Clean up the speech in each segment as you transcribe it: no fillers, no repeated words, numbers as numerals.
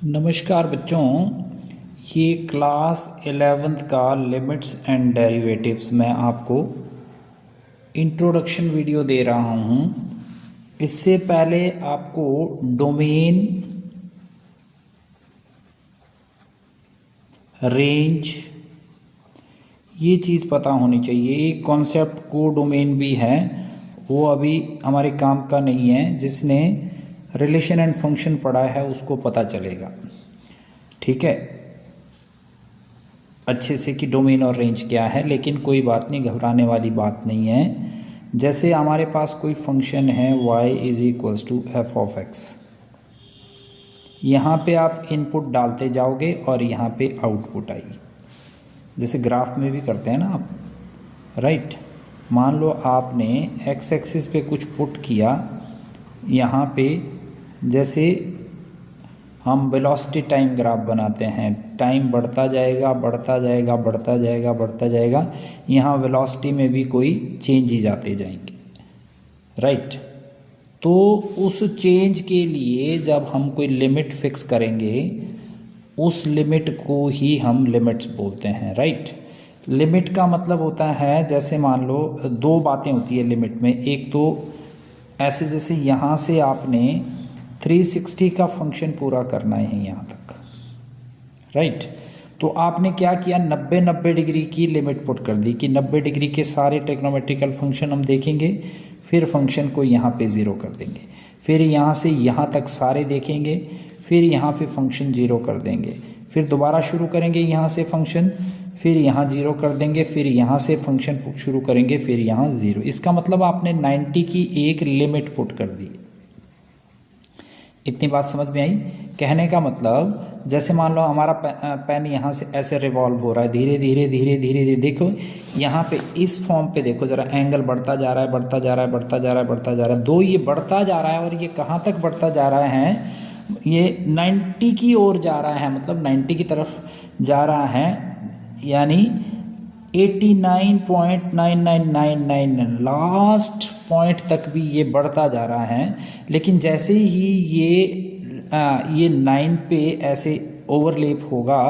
नमस्कार बच्चों, ये क्लास 11th का लिमिट्स एंड डेरिवेटिव्स मैं आपको इंट्रोडक्शन वीडियो दे रहा हूँ। इससे पहले आपको डोमेन, रेंज, ये चीज़ पता होनी चाहिए। एक कॉन्सेप्ट को डोमेन भी है, वो अभी हमारे काम का नहीं है। जिसने रिलेशन एंड फंक्शन पढ़ा है उसको पता चलेगा, ठीक है, अच्छे से कि डोमेन और रेंज क्या है। लेकिन कोई बात नहीं, घबराने वाली बात नहीं है। जैसे हमारे पास कोई फंक्शन है y = f(x), यहाँ पे आप इनपुट डालते जाओगे और यहाँ पे आउटपुट आएगी। जैसे ग्राफ में भी करते हैं ना आप, राइट। मान लो आपने x एक्सिस पे कुछ पुट किया, यहाँ पे जैसे हम वेलोसिटी टाइम ग्राफ बनाते हैं, टाइम बढ़ता जाएगा बढ़ता जाएगा बढ़ता जाएगा बढ़ता जाएगा, यहाँ वेलोसिटी में भी कोई चेंजेस आते जाएंगे, राइट। तो उस चेंज के लिए जब हम कोई लिमिट फिक्स करेंगे, उस लिमिट को ही हम लिमिट्स बोलते हैं, राइट। लिमिट का मतलब होता है, जैसे मान लो दो बातें होती है लिमिट में। एक तो ऐसे जैसे यहाँ से आपने 360 का फंक्शन पूरा करना है यहाँ तक, राइट। तो आपने क्या किया, 90 डिग्री की लिमिट पुट कर दी कि 90 डिग्री के सारे ट्रिग्नोमेट्रिकल फंक्शन हम देखेंगे, फिर फंक्शन को यहाँ पे ज़ीरो कर देंगे, फिर यहाँ से यहाँ तक सारे देखेंगे, फिर यहाँ पे फंक्शन ज़ीरो कर देंगे, फिर दोबारा शुरू करेंगे यहाँ से फंक्शन, फिर यहाँ ज़ीरो कर देंगे, फिर यहाँ से फंक्शन शुरू करेंगे, फिर यहाँ ज़ीरो। इसका मतलब आपने 90 की एक लिमिट पुट कर दी। इतनी बात समझ में आई? कहने का मतलब जैसे मान लो हमारा पेन यहाँ से ऐसे रिवॉल्व हो रहा है, धीरे धीरे धीरे धीरे धीरे। देखो यहाँ पे इस फॉर्म पे देखो जरा, एंगल बढ़ता जा रहा है बढ़ता जा रहा है बढ़ता जा रहा है बढ़ता जा रहा है। दो ये बढ़ता जा रहा है और ये कहाँ तक बढ़ता जा रहा है, ये 90 की ओर जा रहा है, मतलब 90 की तरफ जा रहा है, यानी 89.9999 लास्ट पॉइंट तक भी ये बढ़ता जा रहा है। लेकिन जैसे ही ये 9 पे ऐसे ओवरलेप होगा,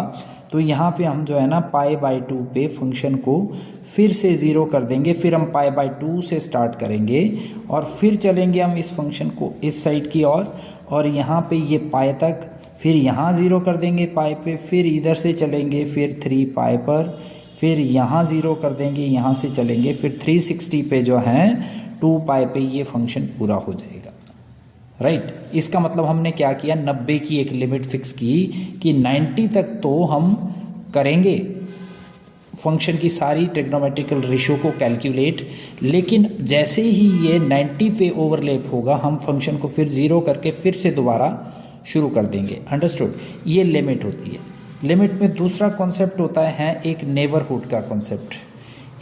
तो यहाँ पे हम जो है ना π/2 पे फंक्शन को फिर से ज़ीरो कर देंगे, फिर हम π/2 से स्टार्ट करेंगे और फिर चलेंगे हम इस फंक्शन को इस साइड की ओर, और यहाँ पे ये पाई तक, फिर यहाँ ज़ीरो कर देंगे पाई पे, फिर इधर से चलेंगे फिर 3 पाई पर, फिर यहाँ ज़ीरो कर देंगे, यहाँ से चलेंगे फिर 360 पे जो है 2 पाई पे ये फंक्शन पूरा हो जाएगा, राइट। इसका मतलब हमने क्या किया, 90 की एक लिमिट फिक्स की कि 90 तक तो हम करेंगे फंक्शन की सारी ट्रिग्नोमेट्रिकल रेशियो को कैलकुलेट, लेकिन जैसे ही ये 90 पे ओवरलैप होगा, हम फंक्शन को फिर ज़ीरो करके फिर से दोबारा शुरू कर देंगे। अंडरस्टूड? ये लिमिट होती है। लिमिट में दूसरा कॉन्सेप्ट होता है एक नेबरहुड का कॉन्सेप्ट।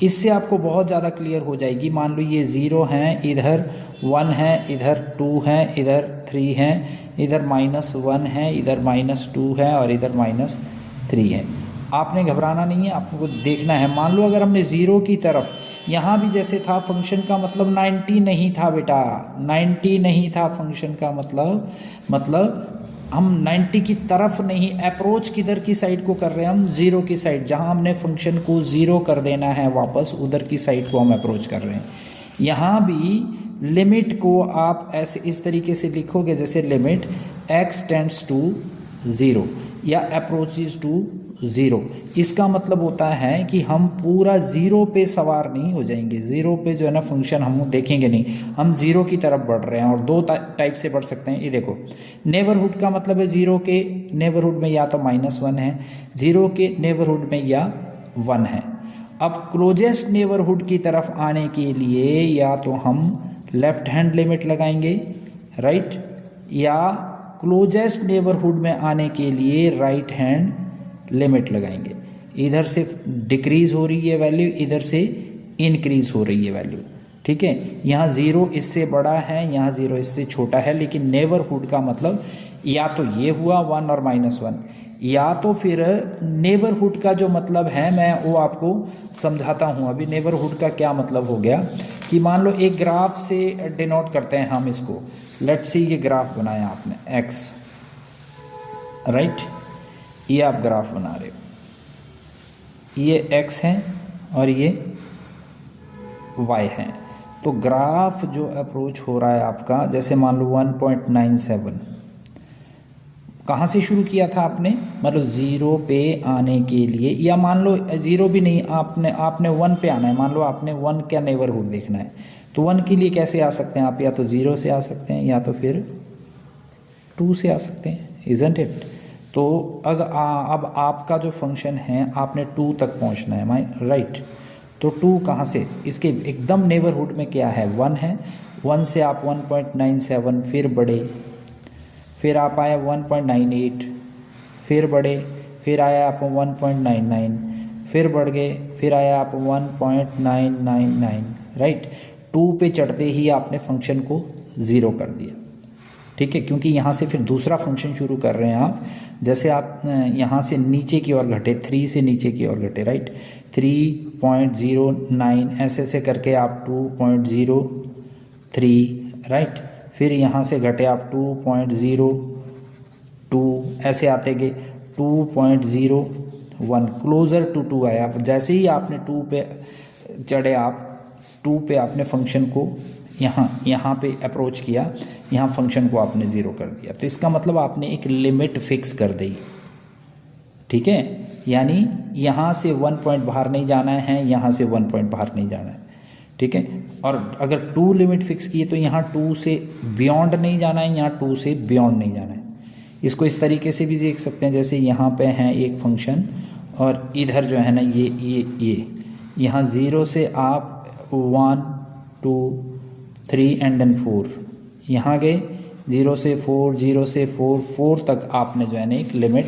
इससे आपको बहुत ज़्यादा क्लियर हो जाएगी। मान लो ये 0 है, इधर 1 है, इधर 2 है, इधर 3 है, इधर -1 है, इधर -2 है और इधर -3 है। आपने घबराना नहीं है, आपको देखना है। मान लो अगर हमने 0 की तरफ, यहाँ भी जैसे था फंक्शन का मतलब 90 नहीं था बेटा, 90 नहीं था फंक्शन का मतलब हम 90 की तरफ नहीं, अप्रोच किधर की साइड को कर रहे हैं हम, 0 की साइड। जहाँ हमने फंक्शन को 0 कर देना है वापस, उधर की साइड को हम अप्रोच कर रहे हैं। यहाँ भी लिमिट को आप ऐसे इस तरीके से लिखोगे, जैसे लिमिट x टेंड्स टू 0 या अप्रोचेस टू 0। इसका मतलब होता है कि हम पूरा 0 पे सवार नहीं हो जाएंगे। 0 पे जो है ना फंक्शन हम देखेंगे नहीं, हम 0 की तरफ बढ़ रहे हैं। और दो टाइप से बढ़ सकते हैं। ये देखो, नेबरहुड का मतलब है 0 के नेबरहुड में या तो -1 है, 0 के नेबरहुड में या 1 है। अब क्लोजेस्ट नेबरहुड की तरफ आने के लिए या तो हम लेफ्ट हैंड लिमिट लगाएंगे, राइट, या क्लोजेस्ट नेबरहुड में आने के लिए राइट हैंड लिमिट लगाएंगे। इधर से डिक्रीज हो रही है वैल्यू, इधर से इंक्रीज हो रही है वैल्यू, ठीक है। यहाँ 0 इससे बड़ा है, यहाँ 0 इससे छोटा है। लेकिन नेबरहुड का मतलब या तो ये हुआ 1 और -1, या तो फिर नेबरहुड का जो मतलब है मैं वो आपको समझाता हूँ अभी। नेबरहुड का क्या मतलब हो गया कि मान लो एक ग्राफ से डिनोट करते हैं हम इसको। लेट्स सी, ये ग्राफ बनाया आपने x, राइट। ये आप ग्राफ बना रहे हो, ये x है और ये y है। तो ग्राफ जो अप्रोच हो रहा है आपका, जैसे मान लो 1.97, कहाँ से शुरू किया था आपने, मतलब 0 पे आने के लिए, या मान लो 0 भी नहीं, आपने 1 पे आना है। मान लो आपने 1 का नेबरहुड देखना है, तो 1 के लिए कैसे आ सकते हैं आप, या तो 0 से आ सकते हैं या तो फिर 2 से आ सकते हैं, इज़न्ट इट। तो अब आपका जो फंक्शन है, आपने 2 तक पहुंचना है, माई राइट। तो 2 कहाँ से, इसके एकदम नेबरहुड में क्या है, 1 है। 1 से आप 1.97, फिर बढ़े, फिर आप आए 1.98, फिर बढ़े, फिर आया आप 1.99, फिर बढ़ गए, फिर आया आप 1.999, राइट। 2 पे चढ़ते ही आपने फंक्शन को 0 कर दिया, ठीक है, क्योंकि यहाँ से फिर दूसरा फंक्शन शुरू कर रहे हैं आप। जैसे आप यहाँ से नीचे की ओर घटे, 3 से नीचे की ओर घटे, राइट, 3.09 ऐसे करके आप 2.03, राइट, फिर यहाँ से घटे आप 2.02, ऐसे आते गए 2.01, क्लोज़र टू 2 आया। आप जैसे ही आपने 2 पे चढ़े, आप 2 पे आपने फंक्शन को यहाँ पे अप्रोच किया, यहाँ फंक्शन को आपने 0 कर दिया। तो इसका मतलब आपने एक लिमिट फिक्स कर दी, ठीक है, यानी यहाँ से 1 पॉइंट बाहर नहीं जाना है, यहाँ से 1 पॉइंट बाहर नहीं जाना है, ठीक है। और अगर 2 लिमिट फिक्स की तो यहाँ 2 से बियॉन्ड नहीं जाना है, यहाँ 2 से बियॉन्ड नहीं जाना है। इसको इस तरीके से भी देख सकते हैं, जैसे यहाँ पे है एक फंक्शन और इधर जो है ना ये यहाँ 0 से आप 1 2 3 एंड देन 4 यहाँ गए, 0 से 4 0 से 4 4 तक आपने जो है ना एक लिमिट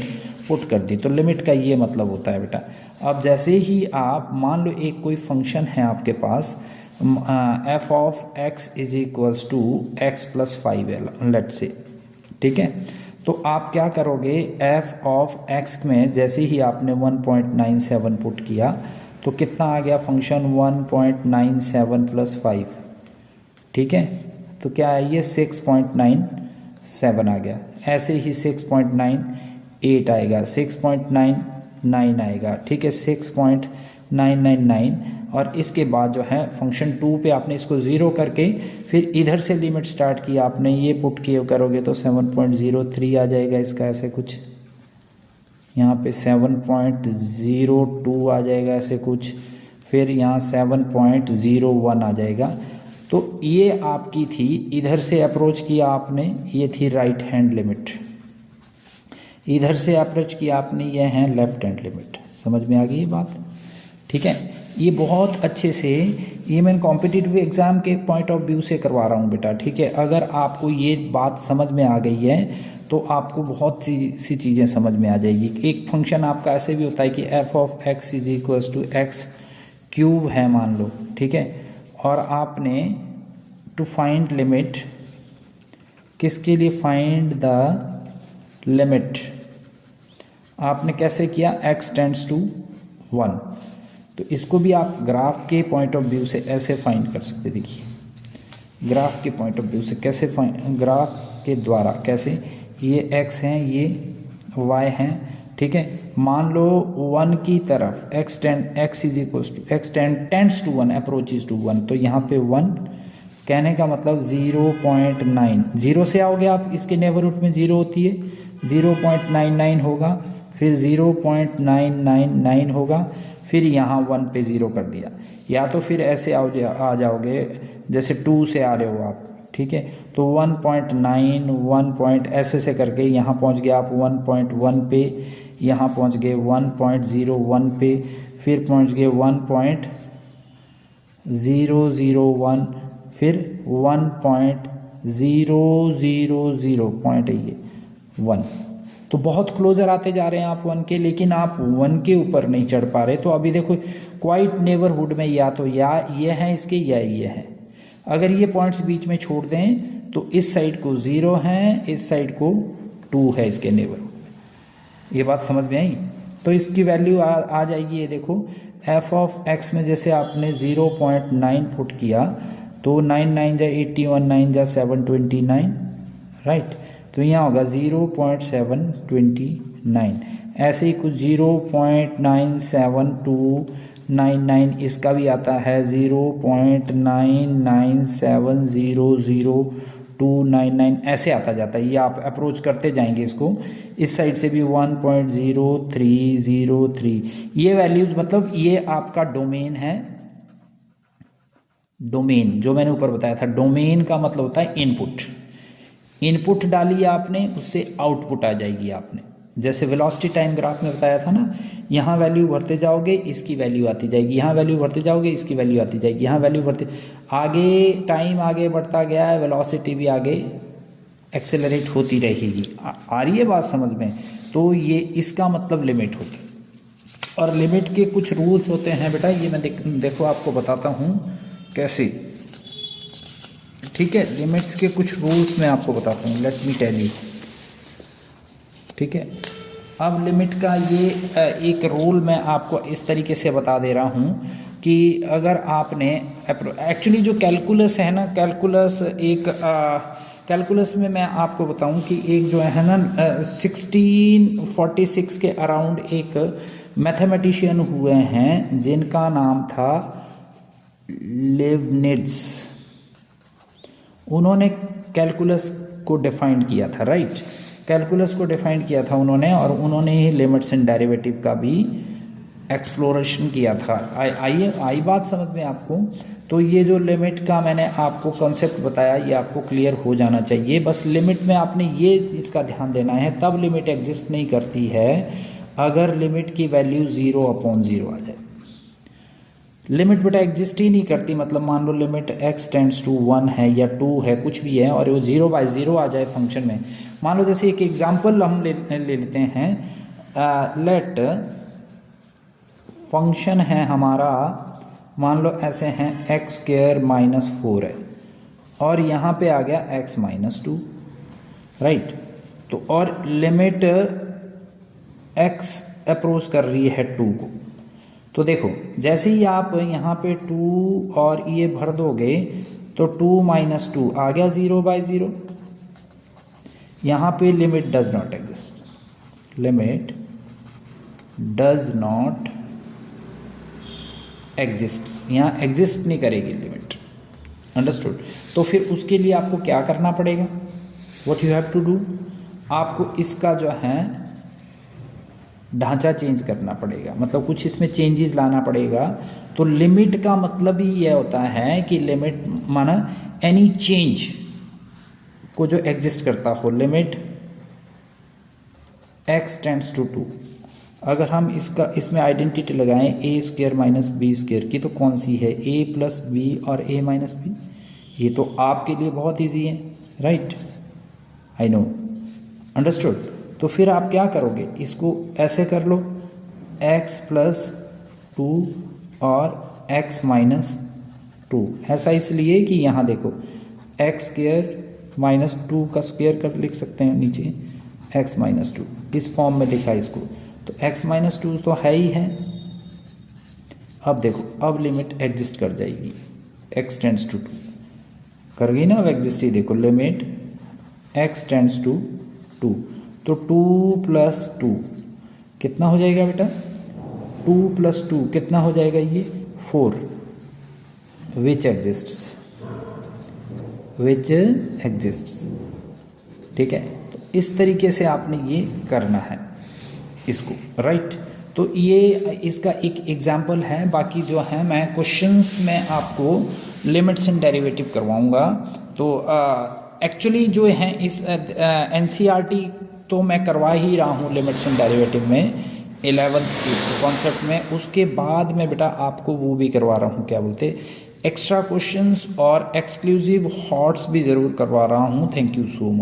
पुट कर दी। तो लिमिट का ये मतलब होता है बेटा। अब जैसे ही आप मान लो एक कोई फंक्शन है आपके पास, f of x is equals to x plus 5l, let say, ठीक है। तो आप क्या करोगे, f ऑफ x में जैसे ही आपने 1.97 पुट किया तो कितना आ गया फंक्शन, 1.97 प्लस 5, ठीक है। तो क्या है ये 6.97 आ गया। ऐसे ही 6.98 आएगा, 6.99 आएगा, ठीक है, 6.999। और इसके बाद जो है फंक्शन 2 पे आपने इसको 0 करके फिर इधर से लिमिट स्टार्ट किया आपने, ये पुट किए करोगे तो 7.03 आ जाएगा इसका, ऐसे कुछ यहाँ पे 7.02 आ जाएगा ऐसे कुछ, फिर यहाँ 7.01 आ जाएगा। तो ये आपकी थी, इधर से अप्रोच किया आपने, ये थी राइट हैंड लिमिट, इधर से अप्रोच किया आपने, ये है लेफ्ट हैंड लिमिट। समझ में आ गई ये बात, ठीक है। ये बहुत अच्छे से, ये मैं कॉम्पिटिटिव एग्ज़ाम के पॉइंट ऑफ व्यू से करवा रहा हूँ बेटा, ठीक है। अगर आपको ये बात समझ में आ गई है तो आपको बहुत सी चीज़ें समझ में आ जाएगी। एक फंक्शन आपका ऐसे भी होता है कि f of x is equals to x cube है मान लो, ठीक है, और आपने टू फाइंड लिमिट, किसके लिए, फाइंड द लिमिट, आपने कैसे किया, x टेंड्स टू 1। तो इसको भी आप ग्राफ के पॉइंट ऑफ व्यू से ऐसे फाइंड कर सकते। देखिए ग्राफ के पॉइंट ऑफ व्यू से कैसे फाइंड, ग्राफ के द्वारा कैसे, ये x हैं, ये y हैं, ठीक है। मान लो 1 की तरफ x is equals to x tends to 1, approaches to 1, तो यहाँ पे 1 कहने का मतलब 0.9, 0 से आओगे आप, इसके नेबरहुड में 0 होती है, 0.99 होगा, फिर 0.999 होगा, फिर यहाँ 1 पे 0 कर दिया। या तो फिर ऐसे आ जाओगे जैसे 2 से आ रहे हो आप, ठीक है, तो 1.9 1 ऐसे करके यहाँ पहुँच गए आप 1.1 पे, यहाँ पहुँच गए 1.01 पे, फिर पहुँच गए 1.001, फिर 1.000 पॉइंट है ये 1। तो बहुत क्लोजर आते जा रहे हैं आप 1 के, लेकिन आप 1 के ऊपर नहीं चढ़ पा रहे। तो अभी देखो क्वाइट नेबरहुड में या तो या ये है इसके या ये है। अगर ये पॉइंट्स बीच में छोड़ दें तो इस साइड को 0 है, इस साइड को 2 है इसके नेबरहुड में। ये बात समझ में आई। तो इसकी वैल्यू आ जाएगी, ये देखो f ऑफ x में जैसे आपने 0.9 पुट किया तो 9 9 जा 81, 9 जा 729, राइट। तो यहाँ होगा 0.729, ऐसे ही कुछ 0.97299 इसका भी आता है 0.997000299 ऐसे आता जाता है। ये आप अप्रोच करते जाएंगे इसको। इस साइड से भी 1.0303 ये वैल्यूज़, मतलब ये आपका डोमेन है। डोमेन जो मैंने ऊपर बताया था, डोमेन का मतलब होता है इनपुट। इनपुट डाली आपने, उससे आउटपुट आ जाएगी आपने। जैसे वेलोसिटी टाइम ग्राफ में बताया था ना, यहाँ वैल्यू भरते जाओगे इसकी वैल्यू आती जाएगी, यहाँ वैल्यू भरते जाओगे इसकी वैल्यू आती जाएगी, यहाँ वैल्यू भरते आगे टाइम आगे बढ़ता गया है, वेलोसिटी भी आगे एक्सेलरेट होती रहेगी। आ रही है बात समझ में? तो ये इसका मतलब लिमिट होती है। और लिमिट के कुछ रूल्स होते हैं बेटा, ये मैं देखो आपको बताता हूँ कैसे। ठीक है, लिमिट्स के कुछ रूल्स मैं आपको बताता हूँ, लेट मी टेल यू। ठीक है, अब लिमिट का ये एक रूल मैं आपको इस तरीके से बता दे रहा हूँ कि अगर आपने एक्चुअली जो कैलकुलस है ना, कैलकुलस एक कैलकुलस में मैं आपको बताऊं कि एक जो है ना 1646 के अराउंड एक मैथमेटिशियन हुए हैं जिनका नाम था लेबनिज़। उन्होंने कैलकुलस को डिफाइन किया था, राइट। कैलकुलस को डिफाइन किया था उन्होंने, और उन्होंने ही लिमिट्स एंड डेरिवेटिव का भी एक्सप्लोरेशन किया था। आई बात समझ में आपको? तो ये जो लिमिट का मैंने आपको कॉन्सेप्ट बताया, ये आपको क्लियर हो जाना चाहिए। बस लिमिट में आपने ये इसका ध्यान देना है, तब लिमिट एग्जिस्ट नहीं करती है अगर लिमिट की वैल्यू 0/0 आ जाए। लिमिट बेटा एग्जिस्ट ही नहीं करती, मतलब मान लो लिमिट x टेंड्स टू 1 है या 2 है, कुछ भी है, और वो 0/0 आ जाए फंक्शन में। मान लो जैसे एक एग्जांपल हम ले लेते हैं। लेट फंक्शन है हमारा, मान लो ऐसे हैं x² - 4 है, और यहाँ पे आ गया x - 2, राइट। तो और लिमिट x अप्रोच कर रही है 2 को। तो देखो जैसे ही आप यहाँ पे 2 और ये भर दोगे तो 2 - 2 आ गया 0/0। यहाँ पे limit does not exist, limit does not exist, यहाँ एग्जिस्ट नहीं करेगी लिमिट। अंडरस्टूड? तो फिर उसके लिए आपको क्या करना पड़ेगा? What you have to do, आपको इसका जो है ढांचा चेंज करना पड़ेगा, मतलब कुछ इसमें चेंजेस लाना पड़ेगा। तो लिमिट का मतलब ही यह होता है कि लिमिट माना एनी चेंज को जो एग्जिस्ट करता हो। लिमिट x टेंड्स टू 2, अगर हम इसमें आइडेंटिटी लगाएं a² - b² की, तो कौन सी है? a + b और a - b। ये तो आपके लिए बहुत ईजी है, राइट, आई नो, अंडरस्टूड। तो फिर आप क्या करोगे, इसको ऐसे कर लो x + 2 और x - 2। ऐसा इसलिए कि यहाँ देखो x² - 2 का स्क्वायर कर लिख सकते हैं नीचे, x - 2 इस फॉर्म में लिखा है इसको। तो x - 2 तो है ही है। अब देखो, अब लिमिट एग्जिस्ट कर जाएगी, x टेंड्स टू 2 कर गई ना अब एग्जिस्ट ही। देखो लिमिट x टेंड्स टू 2, तो 2 + 2 कितना हो जाएगा बेटा? 2 + 2 कितना हो जाएगा? ये 4, विच एग्जिस्ट्स, विच एग्जिस्ट्स। ठीक है, तो इस तरीके से आपने ये करना है इसको, राइट। तो ये इसका एक एग्जाम्पल है। बाकी जो है मैं क्वेश्चंस में आपको लिमिट्स एंड डेरिवेटिव करवाऊंगा। तो एक्चुअली जो है इस NCERT तो मैं करवा ही रहा हूँ लिमिट्स एंड डेरिवेटिव में 11th कॉन्सेप्ट में। उसके बाद में बेटा आपको वो भी करवा रहा हूँ, क्या बोलते, एक्स्ट्रा क्वेश्चंस और एक्सक्लूसिव हॉट्स भी ज़रूर करवा रहा हूँ। Thank you so much.